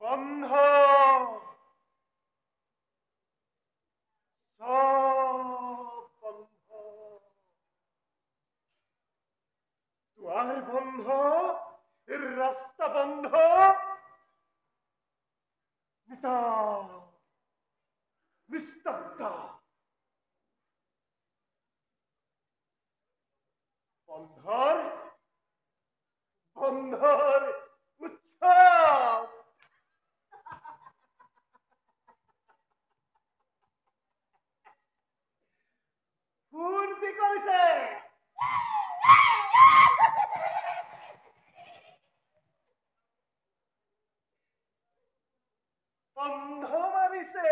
বন্ধ বন্ধ দুয়ার বন্ধ রাস্তা বন্ধ নিস্তব্ধ বন্ধর বন্ধর উৎসব ফুর্তি করেছে বন্ধ মারিছে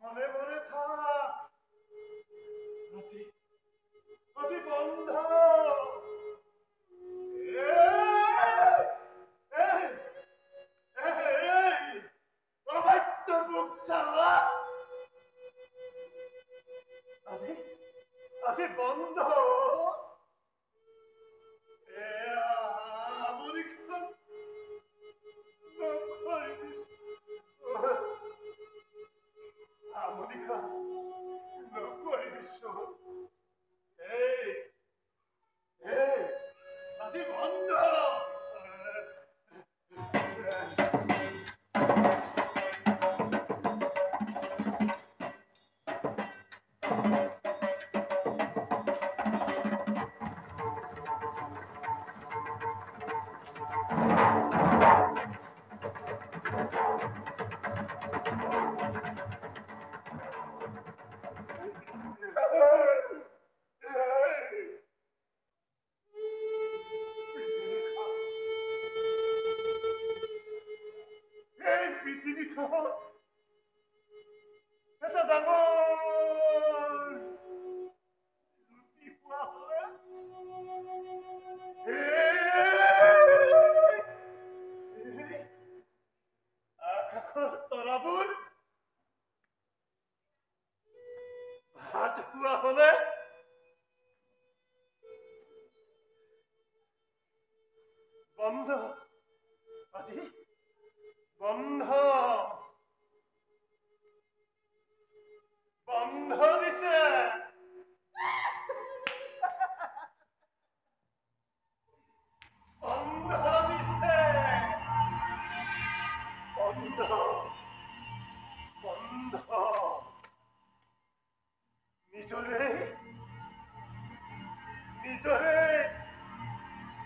মনে মনে থাক আজি বন্ধ আজি বন্ধ Monica, no puede ser. ¡Hey! ¡Hey! ¡Así banda! এটা ডাঙৰ লুটি পোৱা হলে আকাশৰ তৰাবোৰ ভাত খোৱা হলে বন্ধ আজি বন্ধ বন্ধ দিছে বন্ধ দিছে বন্ধ বন্ধ নিজৰে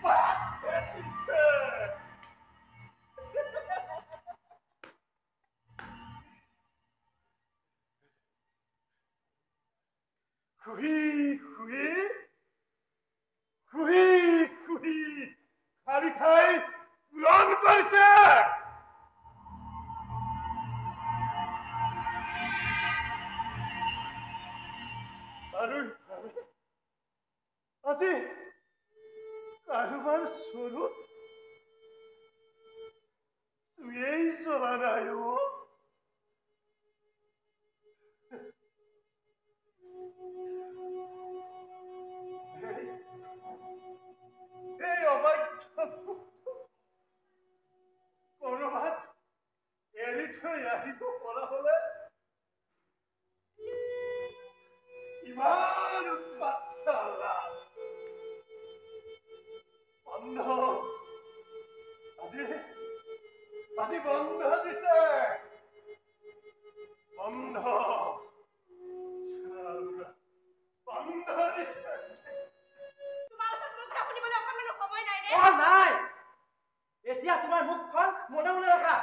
পাতে দিছে খুহি খুহি খুহি খুহি খালি খাই পূৰণ কৰিছে আৰু আজি কাৰোবাৰ স্বৰূপ তুয়েই জ্বলা নাই এই অবাধ্য কৰবাত এৰি থৈ আহিব পৰা হলে ইমান উৎপাত চালা বন্ধ আজি বন্ধ দিছে বন্ধ বন্ধ দিছে নাই এতিয়া তোমাৰ মুখখন মনে মনে ৰাখা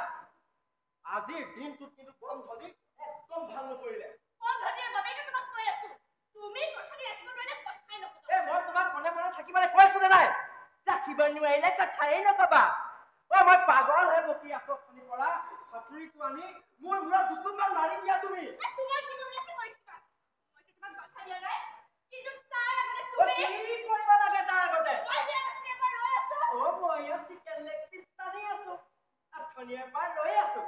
আজিৰ দিনটোত কিন্তু বন্ধ দি একদম ভাল নকৰিলে বন্ধ দিয়াৰ বাবেতো তোমাক কৈ আছো তুমি কথানি ৰাখিব নোৱাৰিলে কথাই নকবা মই তোমাক মনে মনে থাকিবলৈ কৈছো নে নাই ৰাখিব নোৱাৰিলে কথাই নকবা মই পাগল হৈ বকি আছো খালি পৰা হাতুৰিটো আনি মোৰ মূৰত দুটুকমান মাৰি দিয়া তুমি তোমাৰ কি তুমি আছে কৈছা মই তোমাক বাধা দিয়া নাই কিন্তু তাৰ আগতে তুমি মই ইয়াত চিকেন লেগ পিচ টানি আছো আৰু ধনিয়াৰ পাত লৈ আছো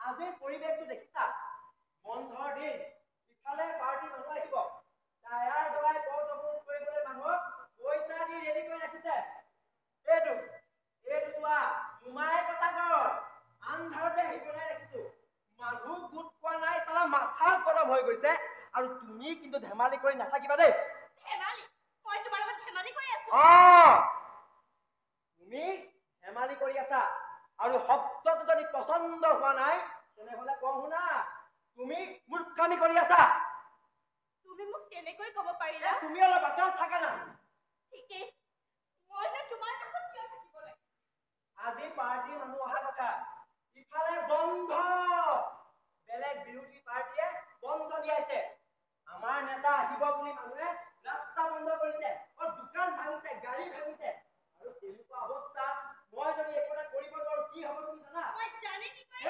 আজিৰ পৰিৱেশটো দেখিছা বন্ধৰ দিন ইফালে পাৰ্টি মানুহ আহিব টায়াৰ জ্বলাই বৰজবুৰ কৰিবলৈ মানুহক পইচা দি ৰেডি কৰি ৰাখিছে এইটো চোৱা মোমাই কথা ঘৰ আন্ধাৰতে হেৰি বনাই ৰাখিছো মানুহ গোট পোৱা নাই চালা মাথা গৰম হৈ গৈছে আৰু তুমি কিন্তু ধেমালি কৰি নাথাকিবা দেই ধেমালি মই তোমাৰ লগত ধেমালি কৰি আছো তুমি ধেমালি কৰি আছা আৰু শব্দটো যদি পছন্দ হোৱা নাই তেনেহলে কওঁ শুনা তুমি মূৰ্খামি কৰি আছা তুমি মোক কেনেকৈ ক'ব পাৰিলা তুমি অলপ আঁতৰত থাকা না ঠিকেই মইনো তোমাৰ কাষত কিয় থাকিব লাগে আজি পাৰ্টিৰ মানুহ অহা কথা ইফালে বন্ধ বেলেগ বিৰোধী পাৰ্টিয়ে বন্ধ দিয়াইছে আমাৰ নেতা আহিব বুলি মানুহে ৰাস্তা বন্ধ কৰিছে দোকান ভাঙিছে গাড়ী ভাঙিছে আৰু তেনেকুৱা অৱস্থাত মই যদি একোটা কৰিব নোৱাৰো কি হ'ব তুমি জানা মই জানি কি কৰিম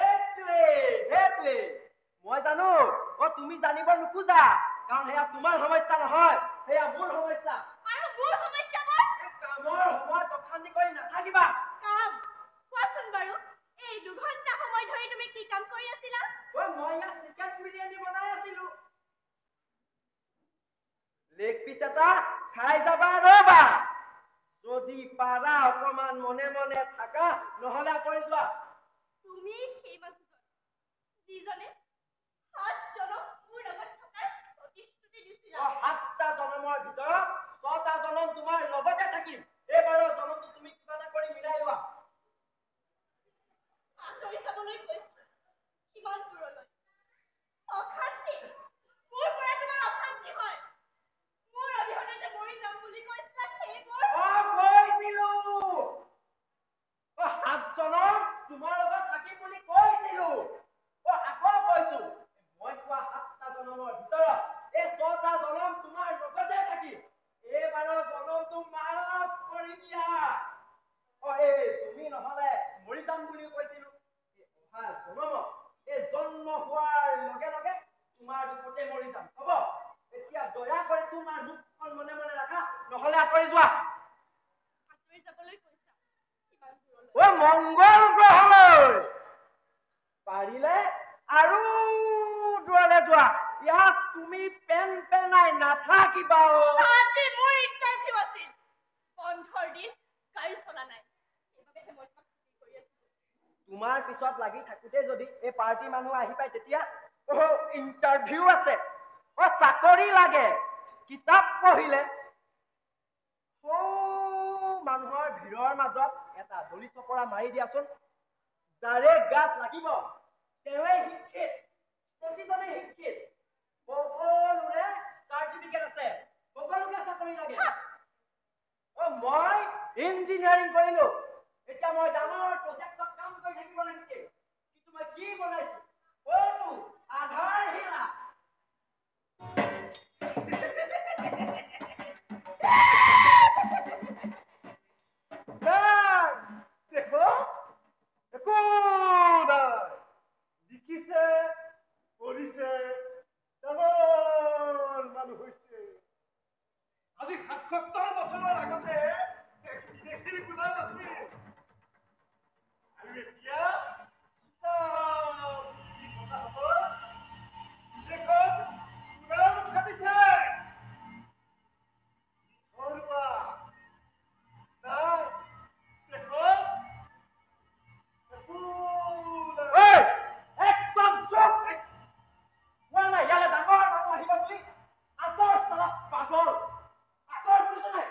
সেইটোৱে মই জানো তুমি জানিব নোখোজা কাৰণ সেয়া তোমাৰ সমস্যা নহয় সেয়া মোৰ সমস্যা আৰু মোৰ সমস্যাবোৰ কামৰ সময়ত অশান্তি কৰি নাথাকিবা কাম কোৱাচোন বাৰু এই 2 ঘণ্টা সময় ধৰি তুমি কি কাম কৰি আছিলা মই ইয়াত চিকেন বিৰিয়ানী বনাই আছিলো লেগ পিচ এটা খাই যাবা ৰবা যদি পাৰা অকমান মনে মনে থাকা নহলে আঁতৰি যোৱা তুমি সেই মানুহজন যিজনে 7 জনক মোৰ লগত থকাৰ প্ৰতিশ্ৰুতি দিছিলা 7টা জনমৰ ভিতৰত 6টা জনম তোমাৰ লগতে থাকিম এইবাৰৰ জনমটো তুমি কিবা এটা কৰি মিলাই লোৱা আঁতৰি যাবলৈ কৈছো কিমান দূৰলৈ অশান্তি মোৰ পৰা তোমাৰ অশান্তি হয় মোৰ অবিহনে মৰি যাম বুলি কৈছিলা সেইবোৰ কৈছিলো 7 জনম তোমাৰ লগত থাকিম বুলি কৈছিলো আকৌ কৈছো মই কোৱা 7টা জনমৰ ভিতৰত এই 6টা জনম তোমাৰ লগতে থাকিম এইবাৰৰ জনমটো মাফ কৰি দিয়া তুমি নহলে মৰি যাম বুলিও কৈছিলো অহা জনমত এই জন্ম হোৱাৰ লগে লগে তোমাৰ দুখতে মৰি যাম হ'ব এতিয়া দয়া কৰি তোমাৰ মুখখন মনে মনে ৰাখা নহলে আঁতৰি যোৱা আঁতৰি যাবলৈ কৈছা কিমান দূৰলৈ মংগল গ্ৰহলৈ পাৰিলে আৰু দূৰলৈ যোৱা ইয়াত তুমি পেনাই নাথাকিবা আজি মোৰ ইণ্টাৰভিউ আছিল বন্ধৰ দিন গাড়ী চলা নাই সেইবাবেহে মই তোমাক কৰি আছিলো তোমাৰ পিছত লাগি থাকোতে যদি এই পাৰ্টি মানুহ আহি পায় তেতিয়া ইণ্টাৰভিউ আছে চাকৰি লাগে কিতাপ পঢ়িলে মানুহৰ ভিৰৰ মাজত এটা দলি চপৰা মাৰি দিয়াচোন যাৰে গাত লাগিব তেওঁৱে শিক্ষিত প্ৰতিজনে শিক্ষিত সকলোৰে চাৰ্টিফিকেট আছে সকলোকে চাকৰি লাগে মই ইঞ্জিনিয়াৰিং কৰিলো এতিয়া মই ডাঙৰ প্ৰজেক্টত কাম কৰি থাকিব লাগিছিল কিন্তু মই কি বনাইছো আধাৰশিলা দেখো একো নাই দেখিছে কৰিছে ডাঙৰ মানুহ হৈছে আজি ৭৭ বছৰৰ আগতে বিদেশীৰ গুণা নাছিল আৰু এতিয়া বিদেশত গুণাও খাটিছে একদম চুপ কোৱা নাই ইয়ালে ডাঙৰ মানুহ আহিব বুলি আঁতৰ চালা পাগল আঁতৰ বুলিছ নাই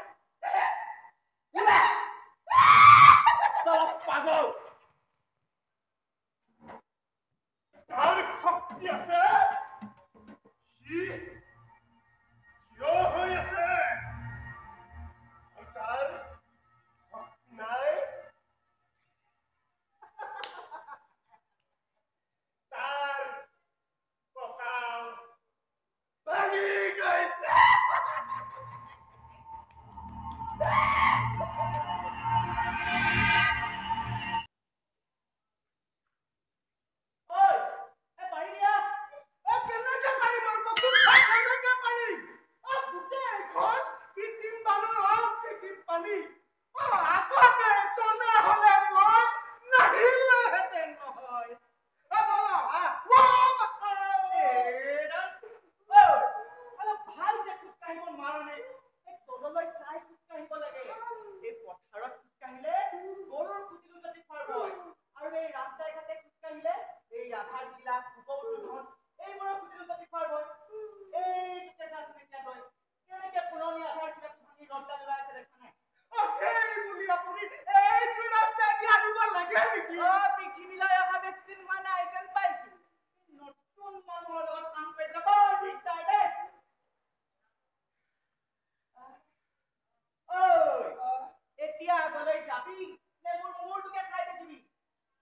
খাবি নে মোৰ মূৰটোকে খাই থাকিবি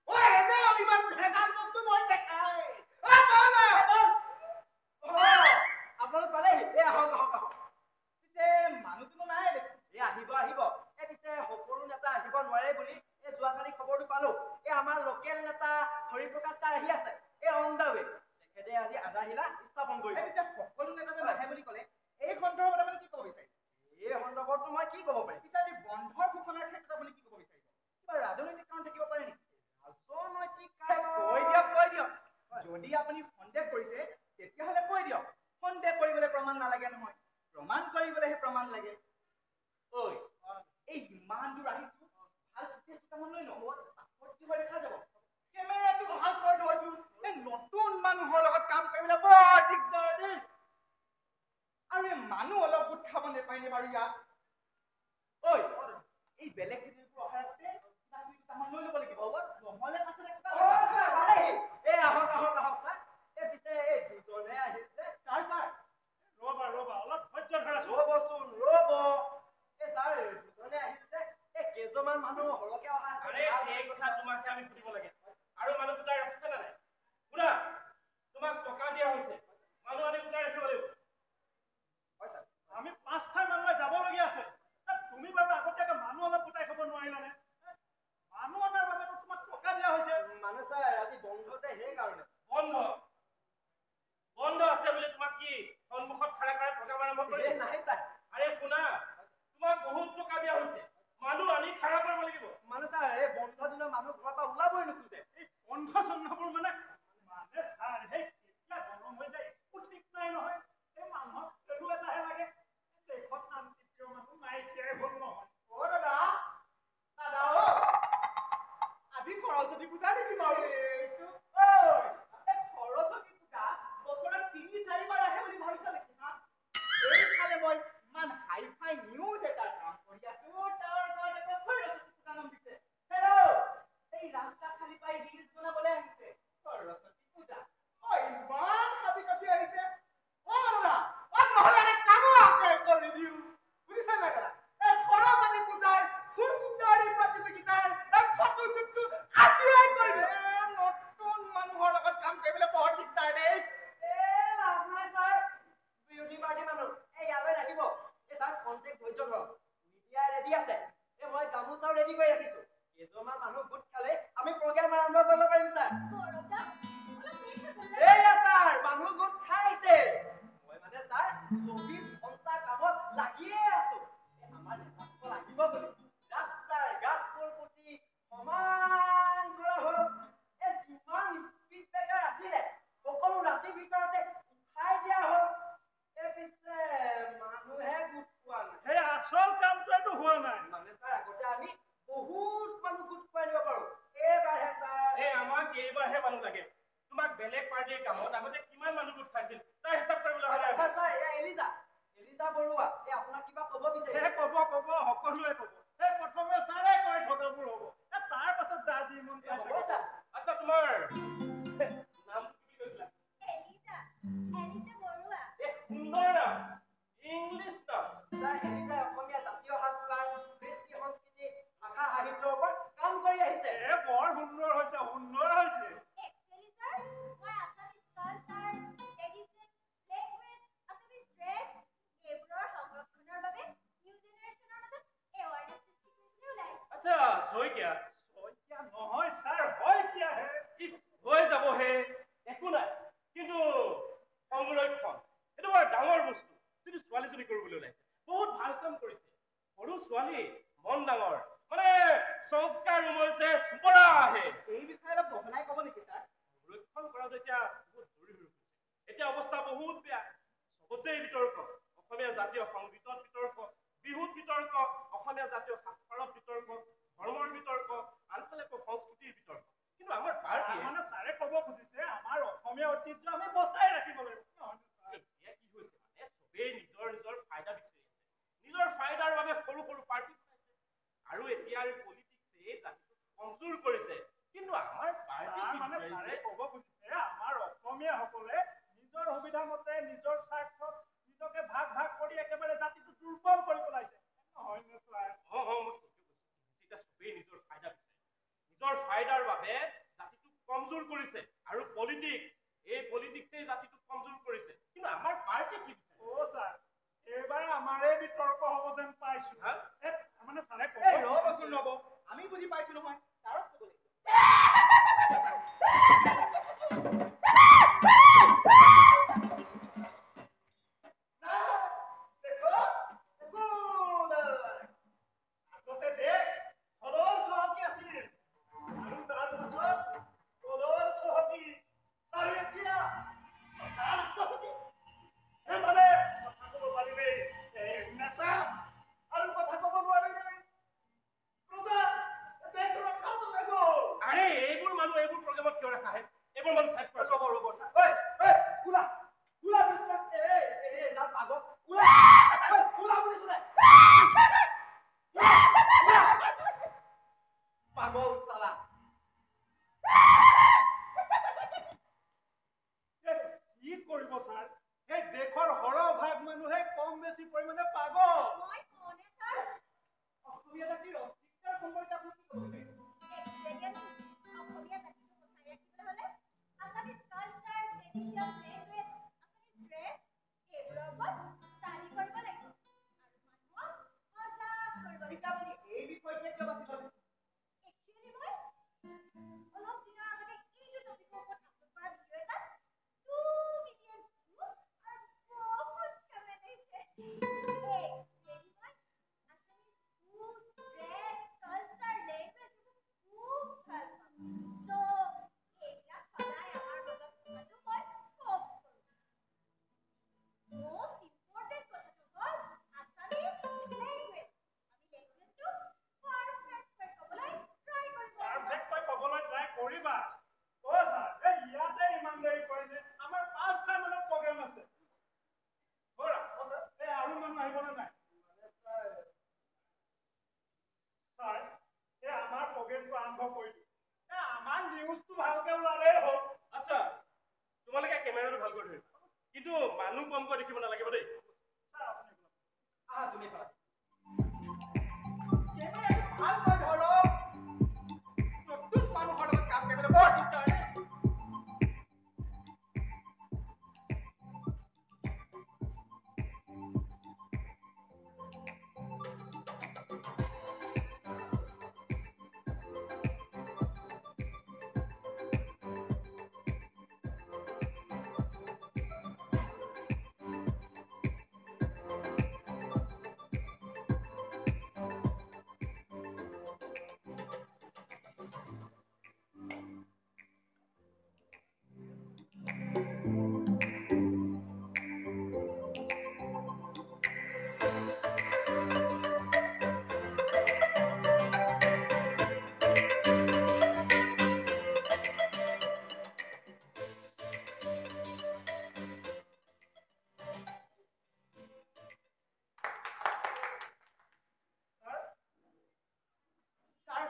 ঐ এনেও ইমান ভেজাল বস্তু মই নেখায় আপোনালোক পালেহি এই আহক আহক আহক পিছে মানুহটোনো নাই দেখোন এই আহিব আহিব এই পিছে সকলো নেতা আহিব নোৱাৰে বুলি এই যোৱাকালি খবৰটো পালো এই আমাৰ লোকেল নেতা হৰিপ্ৰকাশ ছাৰ আহি আছে এই অন দা ৱে তেখেতে আজি আধাহিলা স্থাপন কৰিব পিছে সকলো নেতা যে নাহে বুলি ক'লে এই সন্দৰ্ভত আপুনি কি ক'ব বিচাৰিছে এই সন্দৰ্ভতটো মই কি ক'ব পাৰিম পিছে আজি বন্ধৰ ঘোষণাৰ ক্ষেত্ৰত আপুনি কি ক'ব বিচাৰিব কিবা ৰাজনৈতিক কাৰণ থাকিব পাৰে নেকি ৰাজনৈতিক কৈ দিয়ক যদি আপুনি সন্দেহ কৰিছে তেতিয়াহ'লে কৈ দিয়ক সন্দেহ কৰিবলৈ প্ৰমাণ নালাগে নহয় প্ৰমাণ কৰিবলৈহে প্ৰমাণ লাগে ঐ এই ইমান দূৰ আহিছো ভাল দুটামান লৈ লওঁ পাছত কি হয় দেখা যাব কেমেৰাটো ভাল কৰি থৈছো এই নতুন মানুহৰ লগত কাম কৰিবলৈ বৰ দিগদাৰ দেই আৰু এই মানুহ অলপ গোট খাব নেপায়নে বাৰু ইয়াত ঐ এই বেলেগ চিটিৰ পৰা অহাৰ আগতে কিবা কিবি দুটামান লৈ ল'ব লাগিব নহ'লে পাছত এই আহক আহক আহক ছাৰ এই পিছে এই দুজনে আহিছে ছাৰ ৰ'বা অলপ ধৈৰ্য ধৰাচোন ৰ'বচোন ৰ'ব এই ছাৰ দুজনে আহিছে এই কেইজনমান মানুহ সৰহকে অহা আৰে এই কথা তোমাকে আমি সুধিব লাগে আৰু মানুহ গোটাই ৰাখিছে নে নাই শুনা তোমাক টকা দিয়া হৈছে মানুহ আনি গোটাই ৰাখিব লাগিব আমি 5টা মানুহলৈ যাবলগীয়া আছে তুমি বাৰু আগতীয়াকৈ মানুহ অলপ গোটাই খাব নোৱাৰিলানে মানুহ অনাৰ বাবেতো তোমাক টকা দিয়া হৈছে মানে ছাৰ আজি বন্ধ যে সেইকাৰণে বন্ধ আছে বুলি তোমাক কি সন্মুখত খাৰা খাৰা প্ৰগ্ৰাম আৰম্ভ কৰি এই নাই ছাৰ আৰে শুনা তোমাক বহুত টকা দিয়া হৈছে মানুহ আনি খাৰা কৰিব লাগিব মানে ছাৰ এই বন্ধ দিনৰ মানুহ ঘৰৰ পৰা ওলাবই নোখোজে এই বন্ধ চন্ধবোৰ মানে ছাৰ সেই কেতিয়া গৰম হৈ যায় একো ঠিক নাই নহয় এই মানুহক চেলু এটাহে লাগে দেশত শান্তি প্ৰিয় মানুহ নাইকিয়াই হ'ল নহয় দাদা আজি সৰস্বতী পূজা নেকি বাৰু এইটো সৰস্বতী পূজা বছৰত 3-4 বাৰ আহে বুলি ভাবিছা নেকি না এইফালে মই ইমান হাই ফাই নিউজ এটাৰ কাম কৰি আছো তাৰ কাৰণে সৰস্বতী পূজা নাম দিছে হেল্ল' এই ৰাস্তা খালি পাই ৰিলছ বনাবলৈ আহিছে সৰস্বতী পূজা ইমান হাবি কাটি আহিছে দাদা নহ'লে এটা কামো কৰি দিওঁ বুজিছা নাই দাদা এই সৰস্বতী পূজাৰ সুন্দৰী প্ৰতিযোগিতাৰ ফটো শ্বুটটো আজিয়ে কৰি দিওঁ নতুন মানুহৰ লগত কাম কৰিবলৈ বৰ দিগদাৰ দেই লাভ নাই ছাৰ বিউটি পাৰ্টি মানুহ এই ইয়ালৈ ৰাখিব এই ছাৰ কণ্টেক্ট ধৈৰ্য ধৰক মিডিয়া ৰেডি আছে এই মই গামোচাও ৰেডি কৰি ৰাখিছো কেইজনমান মানুহ গোট খালে আমি প্ৰগ্ৰাম আৰম্ভ কৰিব পাৰিম ছাৰ এইয়া ছাৰ মানুহ গোট খাইছে মই মানে ছাৰ 24 ঘণ্টা কামত লাগিয়ে আছো আমাৰ নেতাসকল আহিব বুলি ৰাস্তাৰ গাঁতবোৰ পুতি সমান কৰা হ'ল এই যিমান স্পীড ব্ৰেকাৰ আছিলে সকলো ৰাতিৰ ভিতৰতে উঠাই দিয়া হ'ল এই পিছে মানুহে গোট পোৱা নাই সেই আচল কামটোৱেতো হোৱা নাই মানে ছাৰ আগতে আমি বহুত মানুহ গোট খুৱাই দিব পাৰো এইবাৰহে ছাৰ এই আমাক এইবাৰহে মানুহ লাগে তোমাক বেলেগ পাৰ্টিৰ কামত আগতে কিমান মানুহ গোট খাইছিল তাৰ হিচাপ কৰিবলৈ হ'লে ছাৰ ছাৰ এয়া এলিজা বৰুৱা এই আপোনাক কিবা ক'ব বিচাৰিছে ক'ব সকলোৱে ক'ব সেই প্ৰথমে ছাৰে কৈ থকাবোৰ হ'ব তাৰ পাছত যা যি মন যায় হ'ব ছাৰ আচ্ছা তোমাৰ নামটো কি কৈছিলা এলিজা বৰুৱা সুন্দৰ নাম ইংলিছ নাম ছাৰ এলিজাই অসমীয়া জাতীয় সাজপাৰ কৃষ্টি সংস্কৃতি ভাষা সাহিত্যৰ ওপৰত কাম কৰি আহিছে বৰ সুন্দৰ হৈছে Actually, sir, my Assamese culture, tradition, language, Assamese dress, এইবোৰৰ সংৰক্ষণৰ বাবে নিউ জেনেৰেশ্যনৰ মাজত এৱাৰনেছ সৃষ্টি কৰিবলৈ ওলাইছে। আচ্ছা শইকীয়া নহয় ছাৰ হয় কিয়াহে ইছ হৈ যাবহে একো নাই কিন্তু সংৰক্ষণ এইটো বৰ ডাঙৰ বস্তু যিটো ছোৱালীজনী কৰিবলৈ ওলাইছে বহুত ভাল কাম কৰিছে সৰু ছোৱালী মন ডাঙৰ মানে সংস্কাৰ উমৈছে পৰা আহে এই বিষয়ে অলপ বহলাই ক'ব নেকি ছাৰ সংৰক্ষণ কৰাটো এতিয়া বহুত জৰুৰী হৈ গৈছে এতিয়া অৱস্থা বহুত বেয়া চবতেই বিতৰ্ক অসমীয়া জাতীয় সংগীতত বিতৰ্ক বিহুত বিতৰ্ক অসমীয়া জাতীয় সাজপাৰত বিতৰ্ক ধৰ্মৰ বিতৰ্ক আনফালে সংস্কৃতিৰ বিতৰ্ক কিন্তু আমাৰ পাৰ্টীয়ে মানে ছাৰে ক'ব খুজিছে আমাৰ অসমীয়া ঐতিহ্য আমি বচাই ৰাখিব লাগিব এতিয়া কি হৈছে মানে চবেই নিজৰ ফাইদা বিচাৰি আছে নিজৰ ফাইদাৰ বাবে সৰু সৰু পাৰ্টি বনাইছে আৰু এতিয়া পলিটিক্সে জাতিটোক কমজোৰ কৰিছে কিন্তু আমাৰ পাৰ্টি কি মানে ছাৰে বিচাৰিছে ক'ব খুজিছে আমাৰ অসমীয়াসকলে নিজৰ সুবিধা মতে নিজৰ স্বাৰ্থত নিজকে ভাগ কৰি একেবাৰে জাতিটো দুৰ্বল কৰি পেলাইছে নহয় নে ছাৰ মই সেইটো কৈছো এতিয়া চবেই নিজৰ আমাৰে বিতৰ্ক হ'ব যেন পাইছো হা? মানে ছাৰে এই ৰ'বচোন ৰ'ব আমি বুজি পাইছো নহয় ছাৰক ক'ব লাগিব আৰে এইবোৰ মানুহ এইবোৰ প্ৰগ্ৰেমত কিয় ৰাখা হে এইবোৰ মানুহ চাইড কৰা ৰ'ব ৰ'ব ছাৰ ঐ ওলা ওলা বিষ্ণু এই দাঁত পাগল ওলা ঐ ওলা বুলিছো নাই পাগল চালা কি কৰিব ছাৰ এই দেশৰ সৰহভাগ মানুহে কম বেছি পৰিমাণে পাগল মই কওঁনে ছাৰ অসমীয়া জাতিৰ অস্তিত্বৰ সম্পৰ্কে আপুনি কি ক'ব বিচাৰিছে একচুৱেলি আমি অসমীয়া জাতিটো বচাই ৰাখিবলৈ হ'লে Assamese culture tradition language Assamese dress এইবোৰৰ ওপৰত ষ্টাডি কৰিব লাগিব আৰু মানুহক সজাগ কৰিব পিছে লাগিব আপুনি এই বিষয়টোৱে কিয় বাছি ল'লে একচুৱেলি মই অলপ দিনৰ আগতে এইটো টপিকৰ ওপৰত আপলোড কৰা ভিডিঅ' এটাত 2 মিলিয়ন ভিউ আৰু বহুত কমেণ্ট আহিছে একচুৱেলি মই Assamese food dress culture language খুব ভাল পাওঁ চ' এইবিলাক সদায় আমাৰ মাজত থকাটো মই খুব কৰোঁ most important কথাটো হ'ল আছামিজ লেংগুৱেজ আমি লেংগুৱেজটো পাৰফেক্টকৈ ক'বলৈ ট্ৰাই কৰিব লাগিব পাৰফেক্টকৈ ক'বলৈ ট্ৰাই কৰিবা ছাৰ এই ইয়াতে ইমান দেৰি কৰে যে আমাৰ 5টা মানত প্ৰগ্ৰেম আছে ব'লা এই আৰু মানুহ আহিবনে নাই ছাৰ এই আমাৰ প্ৰগ্ৰেমটো আৰম্ভ কৰি দিওঁ আমাৰ নিউজটো ভালকে ওলালেই হ'ল আচ্ছা তোমালোকে কেমেৰাটো ভাল কৰি ধৰিবা কিন্তু মানুহ কমকৈ দেখিব নালাগিব দেই ছাৰ আপুনি আহা তুমি পালা কেমেৰাটো ভালকৈ ধৰক নতুন মানুহৰ লগত কাম কৰিবলৈ বৰ দিগদাৰ ছাৰ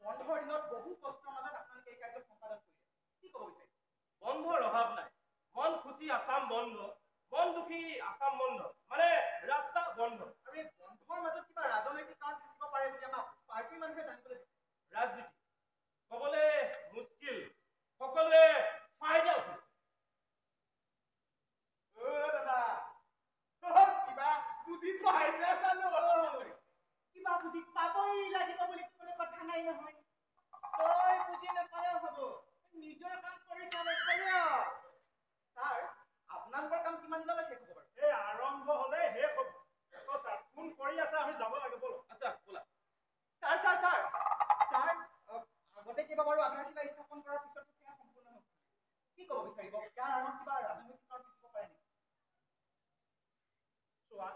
বন্ধৰ দিনত বহু কষ্টৰ মাজত আপোনালোকে এই কাৰ্য সম্পাদন কৰিলে কি ক'ব বিচাৰিছে বন্ধৰ অভাৱ নাই মন খুচি আছাম বন্ধ মন দুখী আছাম বন্ধ মানে ৰাস্তা বন্ধ আৰু এই বন্ধৰ মাজত কিবা ৰাজনৈতিক কাৰণ থাকিব পাৰে বুলি আমাৰ পাৰ্টীৰ মানুহে জানিবলৈ বিচাৰিছে ৰাজনীতি ক'বলৈ মুস্কিল সকলোৱে ফাইদা উঠিছে দাদা কিবা বুজি পাইছে জানো কিবা বুজি পাবই লাগিব বুলি কোনো কথা নাই নহয় তই বুজি নাপালেও হ'ব নিজৰ কাম কৰি চালে ছাৰ আপোনালোকৰ কাম কিমান দিনলৈ শেষ হ'ব বাৰু এই আৰম্ভ হ'লে শেষ হ'ব ছাৰ ফোন কৰি আছে আমি যাব লাগে ব'লক আচ্ছা ব'লা ছাৰ আগতে কিবা বাৰু আধাৰশিলা স্থাপন কৰাৰ পিছত সেয়া সম্পূৰ্ণ হ'ব কি ক'ব বিচাৰিব ইয়াৰ আঁৰত কিবা ৰাজনৈতিক কাৰণ থাকিব পাৰে নেকি চোৱা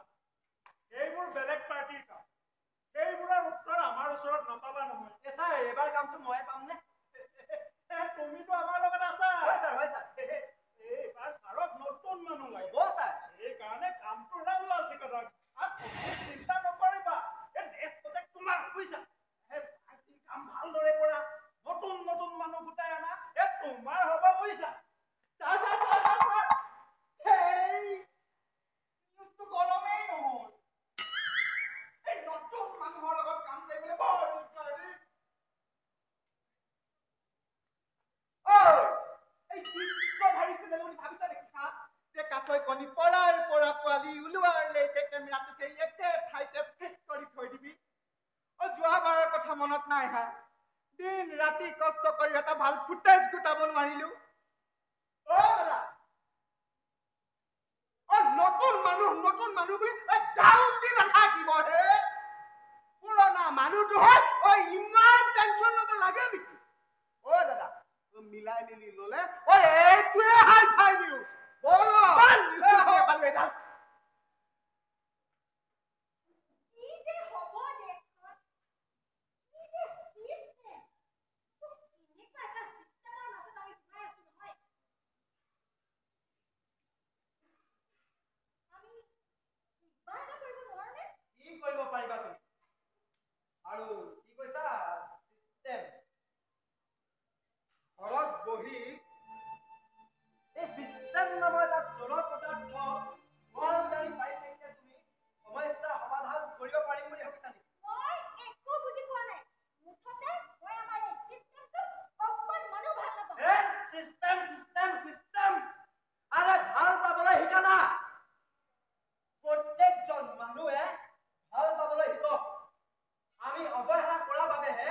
এইবোৰ বেলেগ পাৰ্টিৰ কাম সেইবোৰৰ উত্তৰ আমাৰ ওচৰত নাপাবা নহয় ছাৰ এইবাৰ কামটো ময়ে পামনে তুমিতো আমাৰ লগত আছা হয় ছাৰ এইবাৰ ছাৰক নতুন মানুহ লাগে হ'ব ছাৰ সেইকাৰণে কামটো ৰাওলাল ঠিকাদাৰ চিন্তা নকৰিবা এই নেক্সট প্ৰজেক্ট তোমাৰ বুজিছা এই পাৰ্টিৰ কাম ভালদৰে কৰা নতুন নতুন মানুহ গোটাই আনা এই তোমাৰ হ'ব বুজিছা ছাৰ সেই নিউজটো গৰমেই নহ'ল এই নতুন মানুহৰ লগত কাম কৰিবলৈ বৰ দিগদাৰ দেই কথা মনত নাই হা দিন ৰাতি কষ্ট কৰি এটা ভাল ফুটেজ গোটাব নোৱাৰিলো অ দাদা নতুন মানুহ বুলি ডাউন দি নাথাকিব হে পুৰণা মানুহটো হয় ইমান টেনচন ল'ব লাগে নেকি অ দাদা মিলাই মিলি ল'লে এইটোৱে হাই ফাই নিউজ বলো কি যে হ'ব দেশত কি যে চিষ্টেম এনেকুৱা এটা চিষ্টেমৰ মাজত আমি সোমাই আছো নহয় আমি কিবা এটা কৰিব নোৱাৰোনে কি কৰিব পাৰিবা তুমি আৰু কি কৈছা চিষ্টেম ঘৰত বহি এই চিষ্টেম নামৰ এটা জড় পদাৰ্থ গাড়ী পাই থাকিলে তুমি সমস্যা সমাধান কৰিব পাৰিম বুলি ভাবিছা নেকি মই একো বুজি পোৱা নাই মুঠতে মই আমাৰ এই চিষ্টেমটো অকণমানো ভাল নাপাওঁ চিষ্টেম আৰে ভাল পাবলৈ শিকা না প্ৰত্যেকজন মানুহে ভাল পাবলৈ শিকক আমি অৱহেলা কৰাৰ বাবেহে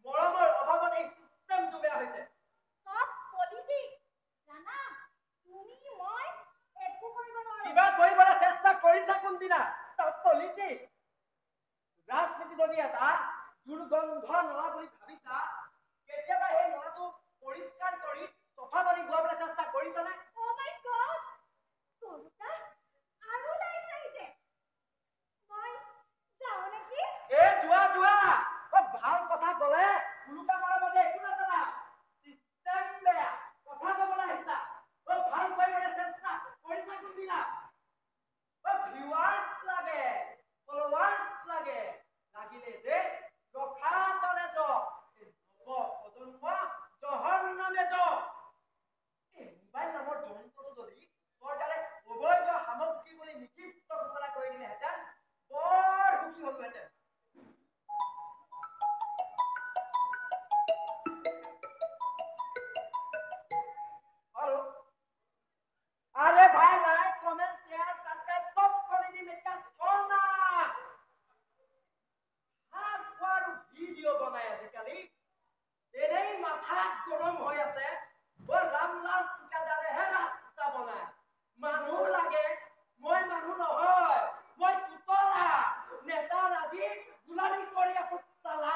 মৰমৰ অভাৱত এই চিষ্টেমটো বেয়া হৈছে সব পলিটিক্স জানা তুমি মই একো কৰিব নোৱাৰো কিবা কৰিবলৈ চেষ্টা কৰিছা কোনদিনা পলিটিক্স ৰাজনীতি যদি এটা দুৰ্গন্ধ নলা বুলি ভাবিছা কেতিয়াবা সেই নলাটো পৰিষ্কাৰ কৰি চফা কৰি গোৱাবলৈ চেষ্টা কৰিছানে Oh my God! কবিতা আৰু লাইন আহিছে মই যাওঁ নেকি যোৱা ভাল কথা ক'লে উলুকা মাৰা বাদে একো নাজানা চিষ্টেম বেয়া কথা ক'বলৈ আহিছা ভাল কৰিবলৈ চেষ্টা কৰিছা কোনদিনা ভিউৱাৰ্ছ লাগে ফলোৱাৰ্ছ লাগে লাগিলে যে ৰখা তলে প্ৰজন্ম জহৰ নামে মোবাইল নামৰ যন্ত্ৰটো যদি চৰকাৰে অবৈধ সামগ্ৰী বুলি নিষিদ্ধ ঘোষণা কৰি দিলেহেঁতেন বৰ সুখী হলোহেঁতেন আৰু আরে ভাই লাইক কমেন্ট শেয়ার সাবস্ক্রাইব সব করে দিন এটা সোনা হাত কোয়ার ভিডিও বানায় আজিকালি এনেই মাথা গরম হৈ আছে ও রামলাল ঠিকাদারে হে রাস্তা বনায় মানুহ লাগে মই মানুহ নহয় মই পুতলা নেতা ৰাজি গুলামি কৰি আছো সালা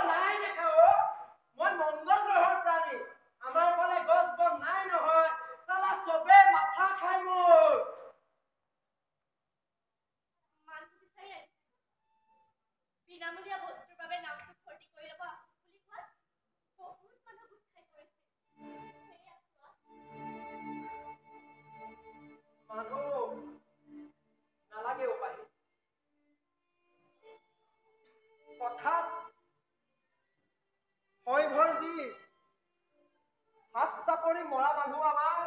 নাই দেখা মই মংগল গ্ৰহৰ প্ৰাণী আমাৰ ফালে গছ বন নাই নহয় সালা চবে মাথা খাই মোৰ মানুহ বিচাৰি আহিছে বিনামূলীয়া বস্তুৰ বাবে নামটো ভৰ্তি কৰি ল'ব বুলি কোৱা বহুত মানুহ গোট খাই পৰিছে সেয়া চোৱা মানুহ নালাগে উপায় কথাত হয় ভৰ দি হাত চাপৰি মৰা মানুহ আমাৰ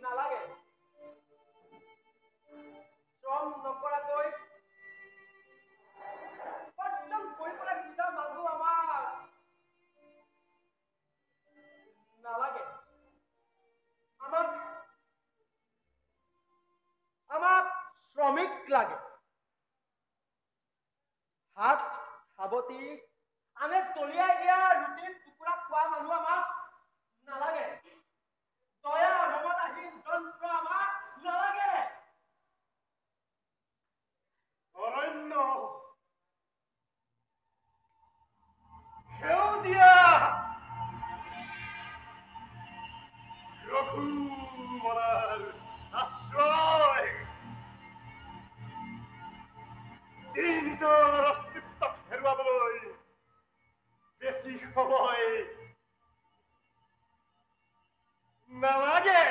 নালাগে শ্ৰম নকৰাকৈ উপাৰ্জন কৰিবলৈ বিচৰা মানুহ আমাৰ নালাগে আমাক শ্ৰমিক লাগে হাত সাৱটি আনে তলিয়াই দিয়া ৰুটিৰ টুকুৰা খোৱা মানুহ আমাক নালাগে দয়া মমতাহীন যন্ত্ৰ আমাক নালাগে অৰণ্য সেউজীয়া ৰঘুমৰাৰ আশ্ৰয় যি নিজৰ অস্তিত্বক হেৰুৱাবলৈ বেছি সময় নালাগে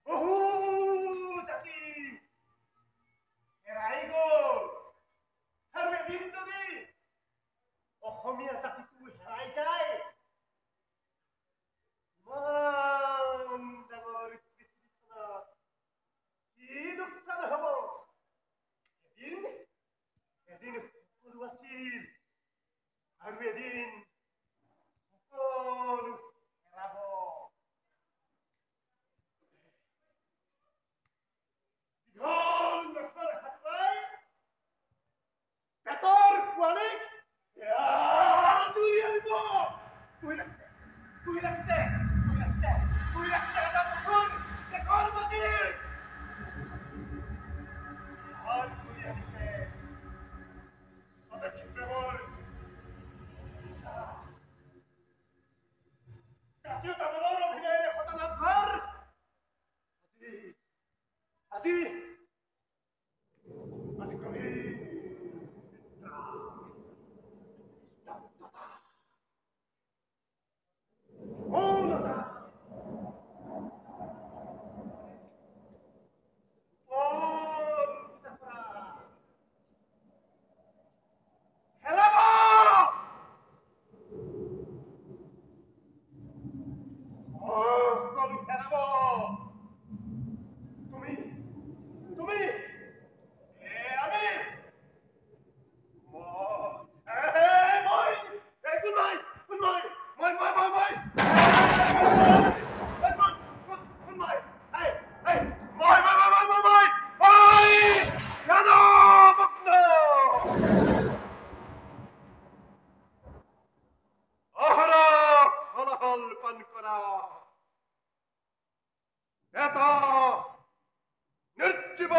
বহু জাতি হেৰাই গ'ল আৰু এদিন যদি অসমীয়া জাতিটো হেৰাই যায় ইমান ডাঙৰ পৃথিৱীখনত কি লোকচান হ'ব আজি কবি এটা নিৰ্জীব